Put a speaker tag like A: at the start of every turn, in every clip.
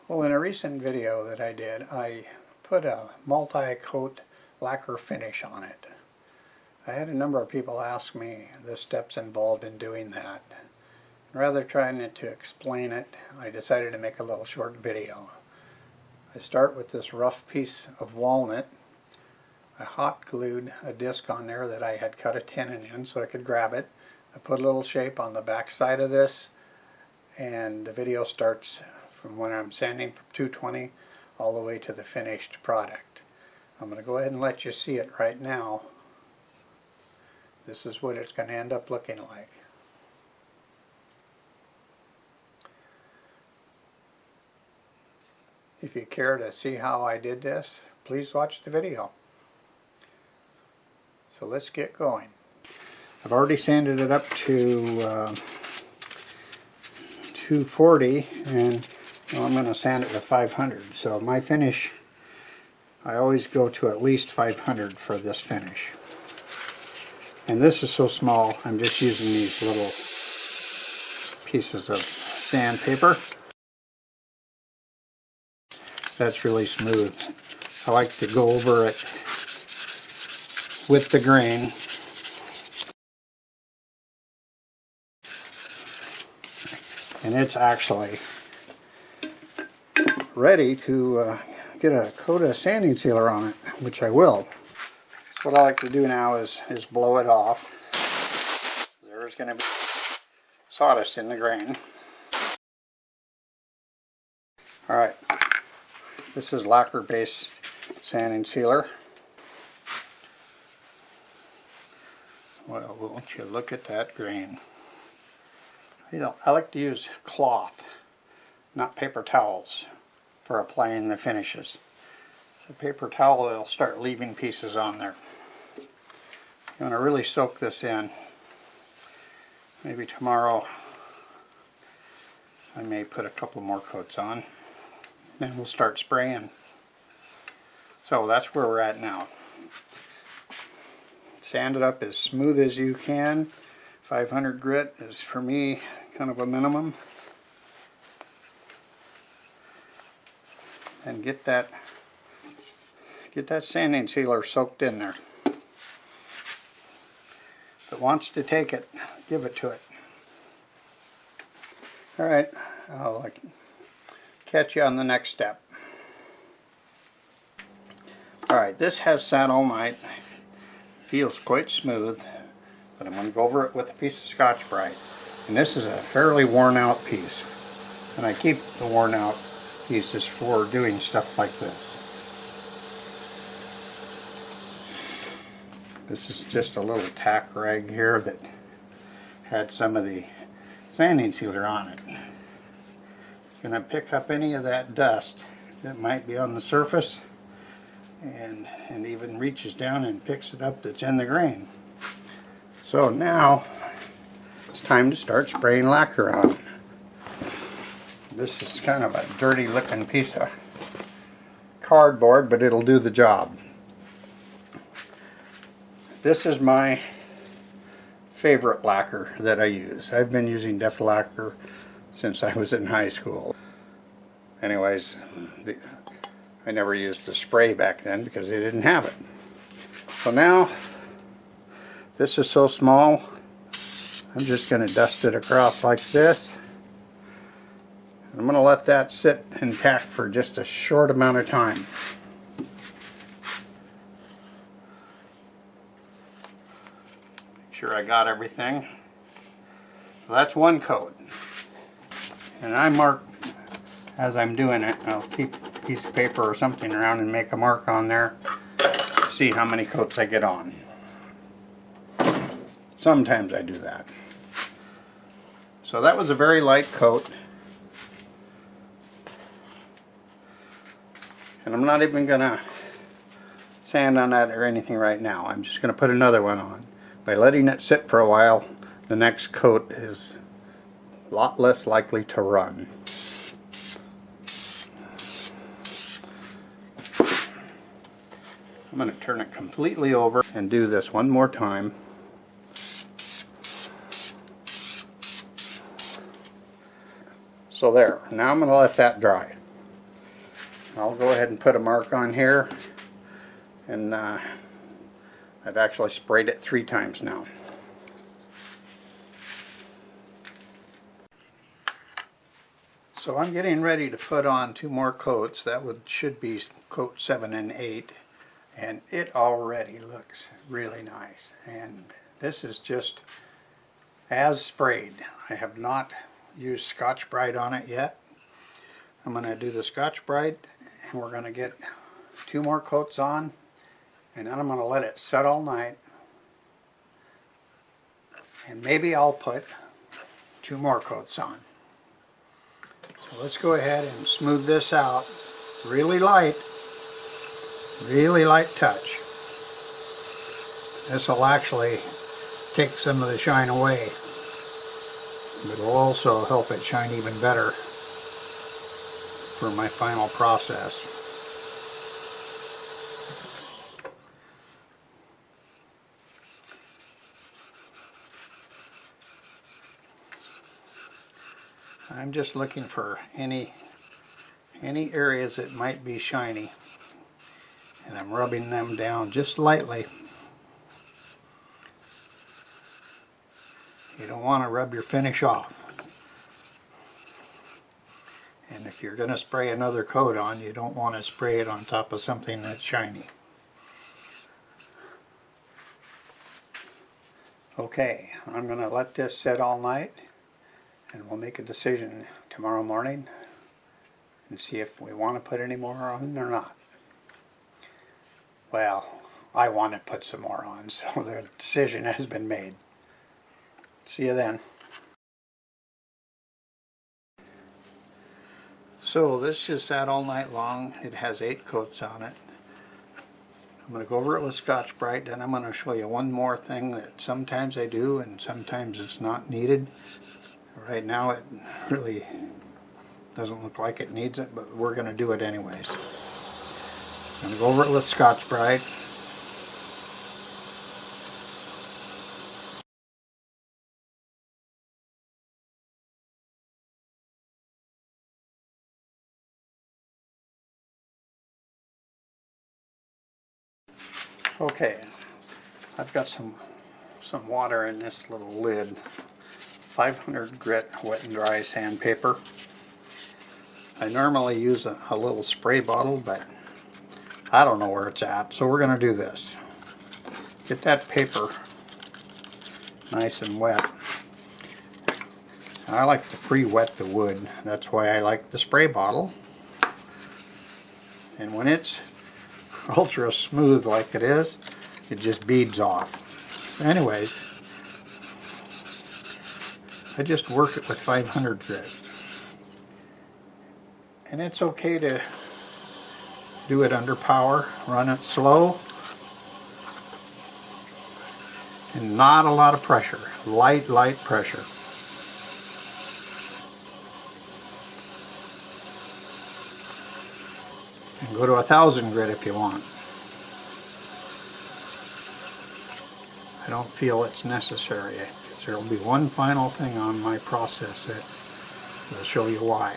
A: Well, in a recent video that I did, I put a multi-coat lacquer finish on it. I had a number of people ask me the steps involved in doing that. Rather than trying to explain it, I decided to make a little short video. I start with this rough piece of walnut. I hot glued a disc on there that I had cut a tenon in so I could grab it. I put a little shape on the back side of this, and the video starts from when I'm sanding from 220 all the way to the finished product. I'm going to go ahead and let you see it right now. This is what it's going to end up looking like. If you care to see how I did this, please watch the video. So let's get going. I've already sanded it up to 240, and I'm going to sand it with 500. So my finish, I always go to at least 500 for this finish. And this is so small, I'm just using these little pieces of sandpaper. That's really smooth. I like to go over it with the grain. And it's actually ready to get a coat of sanding sealer on it, which I will. So what I like to do now is blow it off. There's going to be sawdust in the grain. Alright, this is Lacquer based sanding sealer. Well, won't you look at that grain. I like to use cloth, not paper towels, for applying the finishes. The paper towel will start leaving pieces on there. You want to really soak this in. Maybe tomorrow I may put a couple more coats on. Then we'll start spraying. So that's where we're at now. Sand it up as smooth as you can. 500 grit is for me kind of a minimum. And get that sanding sealer soaked in there. If it wants to take it, give it to it. Alright, I'll catch you on the next step. Alright, this has sat all night. Feels quite smooth, but I'm going to go over it with a piece of Scotch-Brite. And this is a fairly worn out piece. And I keep the worn out pieces for doing stuff like this. This is just a little tack rag here that had some of the sanding sealer on it. Going to pick up any of that dust that might be on the surface, and even reaches down and picks it up that's in the grain. So now it's time to start spraying lacquer on. This is kind of a dirty looking piece of cardboard, but it'll do the job. This is my favorite lacquer that I use. I've been using Def Lacquer since I was in high school. Anyways, I never used the spray back then because they didn't have it. So now, this is so small, I'm just going to dust it across like this. I'm going to let that sit intact for just a short amount of time. Make sure I got everything. So that's one coat. And I mark as I'm doing it. I'll keep a piece of paper or something around and make a mark on there. See how many coats I get on. Sometimes I do that. So that was a very light coat. And I'm not even going to sand on that or anything right now. I'm just going to put another one on. By letting it sit for a while, the next coat is a lot less likely to run. I'm going to turn it completely over and do this one more time. So there. Now I'm going to let that dry. I'll go ahead and put a mark on here, and I've actually sprayed it 3 times now. So I'm getting ready to put on 2 more coats. That should be coat 7 and 8, and it already looks really nice. And this is just as sprayed. I have not used Scotch-Brite on it yet. I'm going to do the Scotch-Brite, and we're going to get 2 more coats on, and then I'm going to let it set all night, and maybe I'll put 2 more coats on. So let's go ahead and smooth this out. Really light touch. This will actually take some of the shine away, but it'll also help it shine even better for my final process. I'm just looking for any areas that might be shiny, and I'm rubbing them down just lightly. You don't want to rub your finish off. And if you're going to spray another coat on, you don't want to spray it on top of something that's shiny. Okay, I'm going to let this set all night, and we'll make a decision tomorrow morning and see if we want to put any more on or not. Well, I want to put some more on, so the decision has been made. See you then. So this just sat all night long. It has 8 coats on it. I'm going to go over it with Scotch-Brite, and I'm going to show you one more thing that sometimes I do and sometimes it's not needed. Right now it really doesn't look like it needs it, but we're going to do it anyways. I'm going to go over it with Scotch-Brite. Okay, I've got some water in this little lid. 500 grit wet and dry sandpaper. I normally use a little spray bottle, but I don't know where it's at, so we're going to do this. Get that paper nice and wet. I like to pre-wet the wood. That's why I like the spray bottle. And when it's ultra smooth like it is, it just beads off. Anyways, I just work it with 500 grit. And it's okay to do it under power, run it slow, and not a lot of pressure, light pressure. And go to 1000 grit if you want. I don't feel it's necessary. There will be one final thing on my process that will show you why.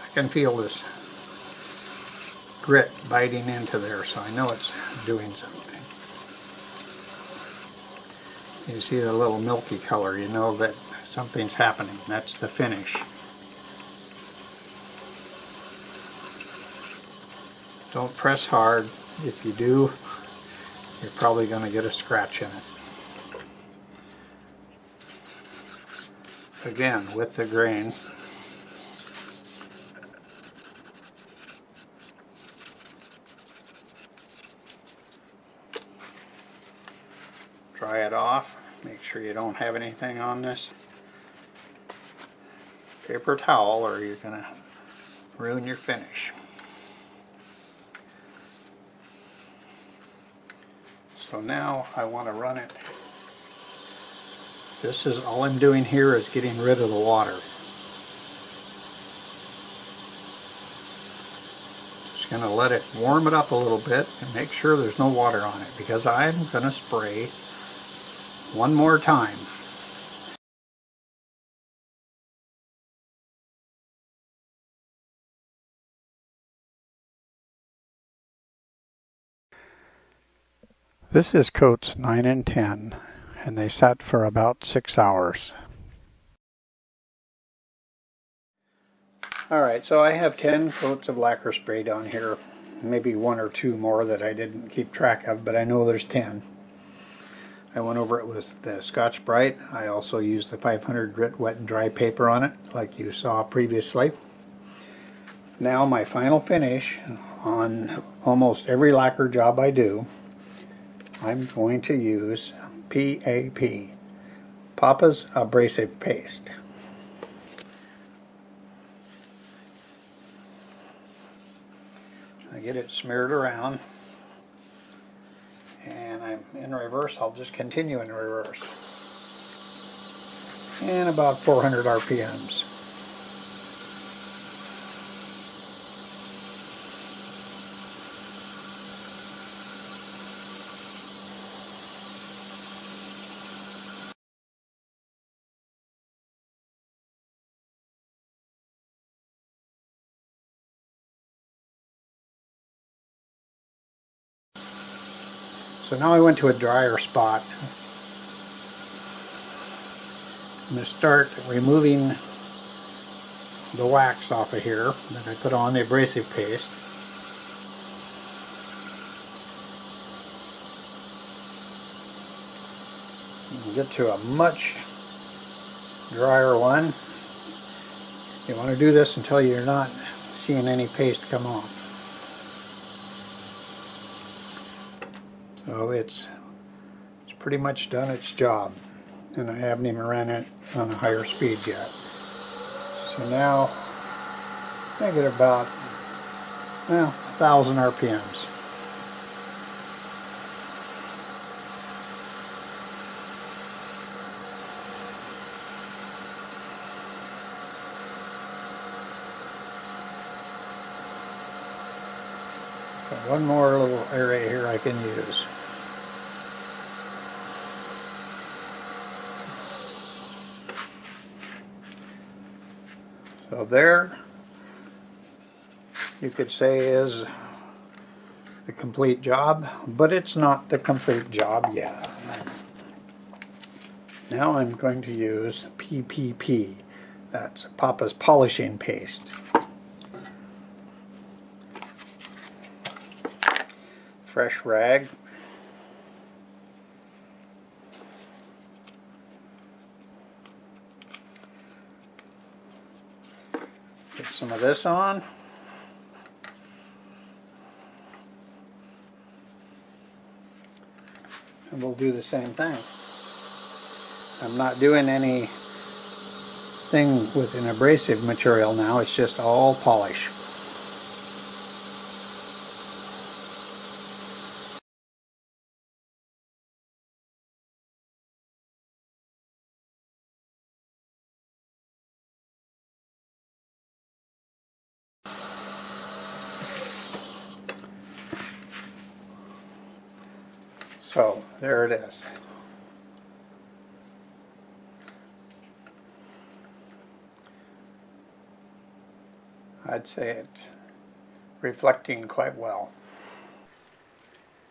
A: I can feel this grit biting into there, so I know it's doing something. You see the little milky color, you know that something's happening. That's the finish. Don't press hard. If you do, you're probably going to get a scratch in it. Again, with the grain. Dry it off. Make sure you don't have anything on this paper towel or you're going to ruin your finish. So now I want to run it. This is all I'm doing here is getting rid of the water. Just going to let it warm it up a little bit and make sure there's no water on it because I'm going to spray one more time. This is coats 9 and 10, and they sat for about 6 hours. Alright, so I have 10 coats of lacquer sprayed on here. Maybe 1 or 2 more that I didn't keep track of, but I know there's 10. I went over it with the Scotch-Brite. I also used the 500 grit wet and dry paper on it, like you saw previously. Now my final finish on almost every lacquer job I do, I'm going to use PAP, Papa's Abrasive Paste. I get it smeared around, and I'm in reverse. I'll just continue in reverse, and about 400 RPMs. So now I went to a drier spot. I'm going to start removing the wax off of here that I put on the abrasive paste. And get to a much drier one. You want to do this until you're not seeing any paste come off. So it's pretty much done its job, and I haven't even ran it on a higher speed yet. So now I get about 1,000 RPMs. Got one more little area here I can use. So there, you could say, is the complete job, but it's not the complete job yet. Now I'm going to use PPP, that's Papa's polishing paste. Fresh rag. Get some of this on. And we'll do the same thing. I'm not doing anything with an abrasive material now, it's just all polish. So there it is. I'd say it's reflecting quite well.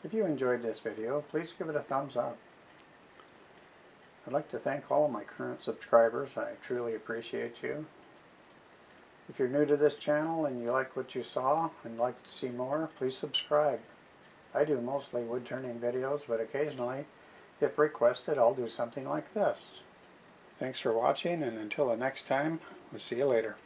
A: If you enjoyed this video, please give it a thumbs up. I'd like to thank all of my current subscribers. I truly appreciate you. If you're new to this channel and you like what you saw and like to see more, please subscribe. I do mostly wood turning videos, but occasionally, if requested, I'll do something like this. Thanks for watching, and until the next time, we'll see you later.